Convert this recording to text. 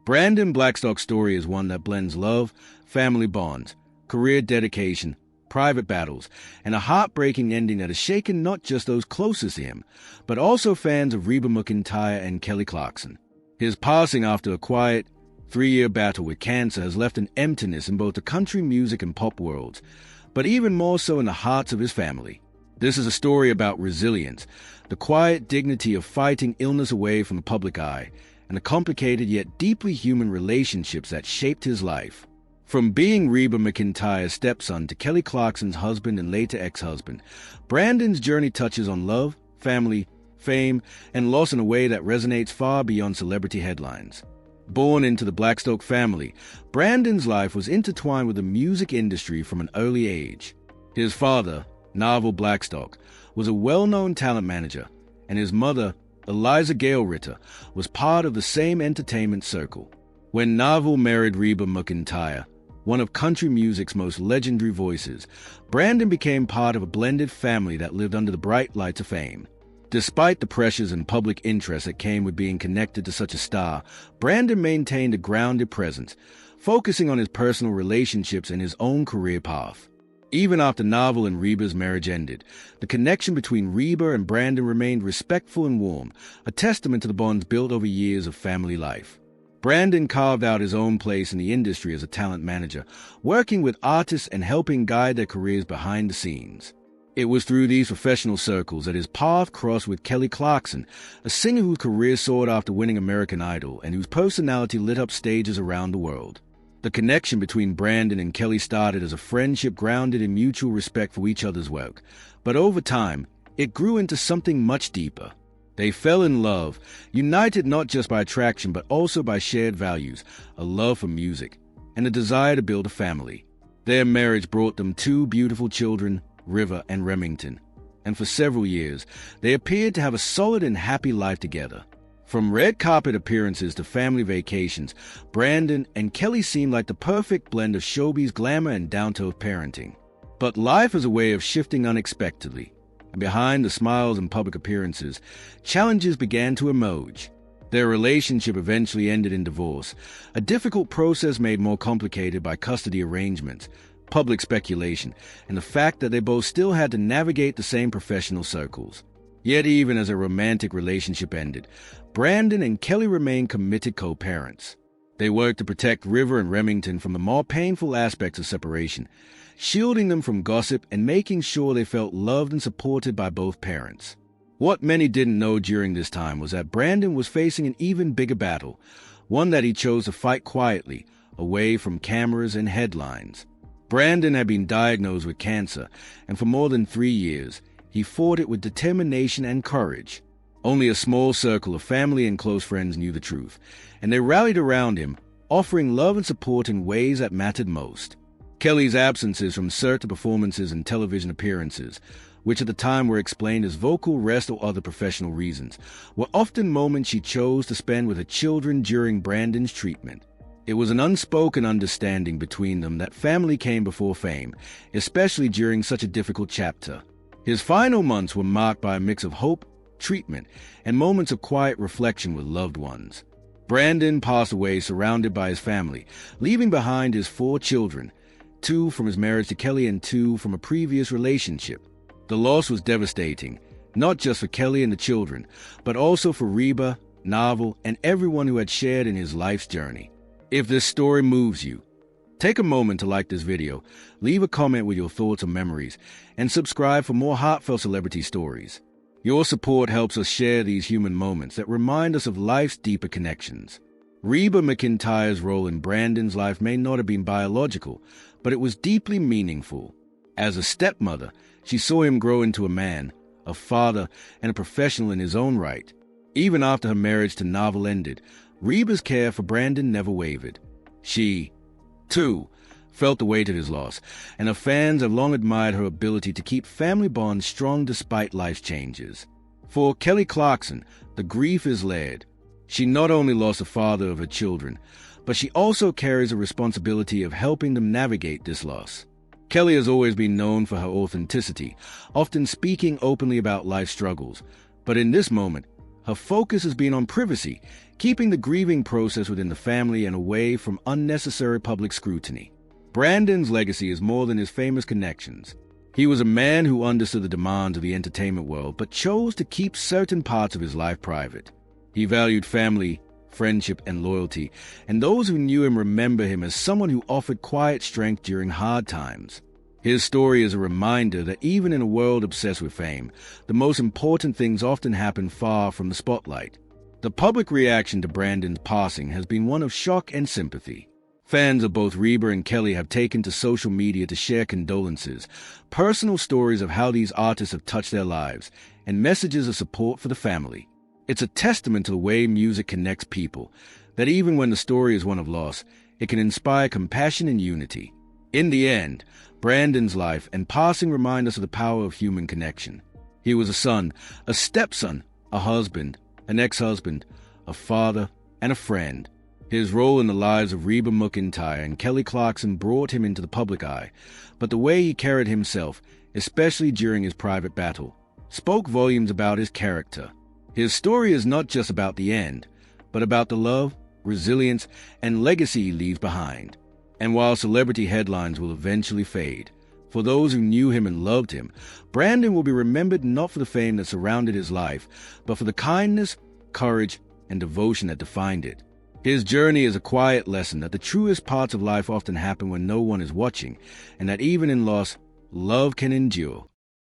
Brandon Blackstock's story is one that blends love, family bonds, career dedication, private battles, and a heartbreaking ending that has shaken not just those closest to him, but also fans of Reba McEntire and Kelly Clarkson. His passing after a quiet, 3-year battle with cancer has left an emptiness in both the country music and pop worlds, but even more so in the hearts of his family. This is a story about resilience, the quiet dignity of fighting illness away from the public eye, and the complicated yet deeply human relationships that shaped his life. From being Reba McEntire's stepson to Kelly Clarkson's husband and later ex-husband, Brandon's journey touches on love, family, fame, and loss in a way that resonates far beyond celebrity headlines. Born into the Blackstock family, Brandon's life was intertwined with the music industry from an early age. His father, Brandon Blackstock, was a well-known talent manager, and his mother, Eliza Gale Ritter, was part of the same entertainment circle. When Brandon married Reba McEntire, one of country music's most legendary voices, Brandon became part of a blended family that lived under the bright lights of fame. Despite the pressures and public interest that came with being connected to such a star, Brandon maintained a grounded presence, focusing on his personal relationships and his own career path. Even after Brandon and Reba's marriage ended, the connection between Reba and Brandon remained respectful and warm, a testament to the bonds built over years of family life. Brandon carved out his own place in the industry as a talent manager, working with artists and helping guide their careers behind the scenes. It was through these professional circles that his path crossed with Kelly Clarkson, a singer whose career soared after winning American Idol and whose personality lit up stages around the world. The connection between Brandon and Kelly started as a friendship grounded in mutual respect for each other's work, but over time, it grew into something much deeper. They fell in love, united not just by attraction but also by shared values, a love for music, and a desire to build a family. Their marriage brought them 2 beautiful children, River and Remington, and for several years, they appeared to have a solid and happy life together. From red carpet appearances to family vacations, Brandon and Kelly seemed like the perfect blend of showbiz glamour and down-to-earth parenting. But life is a way of shifting unexpectedly, and behind the smiles and public appearances, challenges began to emerge. Their relationship eventually ended in divorce, a difficult process made more complicated by custody arrangements, public speculation, and the fact that they both still had to navigate the same professional circles. Yet even as a romantic relationship ended, Brandon and Kelly remained committed co-parents. They worked to protect River and Remington from the more painful aspects of separation, shielding them from gossip and making sure they felt loved and supported by both parents. What many didn't know during this time was that Brandon was facing an even bigger battle, one that he chose to fight quietly, away from cameras and headlines. Brandon had been diagnosed with cancer, and for more than 3 years, he fought it with determination and courage. Only a small circle of family and close friends knew the truth, and they rallied around him, offering love and support in ways that mattered most. Kelly's absences from certain performances and television appearances, which at the time were explained as vocal rest or other professional reasons, were often moments she chose to spend with her children during Brandon's treatment. It was an unspoken understanding between them that family came before fame, especially during such a difficult chapter. His final months were marked by a mix of hope, treatment, and moments of quiet reflection with loved ones. Brandon passed away surrounded by his family, leaving behind his 4 children, 2 from his marriage to Kelly and 2 from a previous relationship. The loss was devastating, not just for Kelly and the children, but also for Reba, Brandon, and everyone who had shared in his life's journey. If this story moves you, take a moment to like this video, leave a comment with your thoughts or memories, and subscribe for more heartfelt celebrity stories. Your support helps us share these human moments that remind us of life's deeper connections. Reba McEntire's role in Brandon's life may not have been biological, but it was deeply meaningful. As a stepmother, she saw him grow into a man, a father, and a professional in his own right. Even after her marriage to Brandon ended, Reba's care for Brandon never wavered. She, too, felt the weight of his loss, and her fans have long admired her ability to keep family bonds strong despite life's changes. For Kelly Clarkson, the grief is layered. She not only lost the father of her children, but she also carries a responsibility of helping them navigate this loss. Kelly has always been known for her authenticity, often speaking openly about life struggles, but in this moment, Her focus has been on privacy, keeping the grieving process within the family and away from unnecessary public scrutiny. Brandon's legacy is more than his famous connections. He was a man who understood the demands of the entertainment world, but chose to keep certain parts of his life private. He valued family, friendship, and loyalty, and those who knew him remember him as someone who offered quiet strength during hard times. His story is a reminder that even in a world obsessed with fame, the most important things often happen far from the spotlight. The public reaction to Brandon's passing has been one of shock and sympathy. Fans of both Reba and Kelly have taken to social media to share condolences, personal stories of how these artists have touched their lives, and messages of support for the family. It's a testament to the way music connects people, that even when the story is one of loss, it can inspire compassion and unity. In the end, Brandon's life and passing remind us of the power of human connection. He was a son, a stepson, a husband, an ex-husband, a father, and a friend. His role in the lives of Reba McEntire and Kelly Clarkson brought him into the public eye, but the way he carried himself, especially during his private battle, spoke volumes about his character. His story is not just about the end, but about the love, resilience, and legacy he leaves behind. And while celebrity headlines will eventually fade, for those who knew him and loved him, Brandon will be remembered not for the fame that surrounded his life, but for the kindness, courage, and devotion that defined it. His journey is a quiet lesson that the truest parts of life often happen when no one is watching, and that even in loss, love can endure.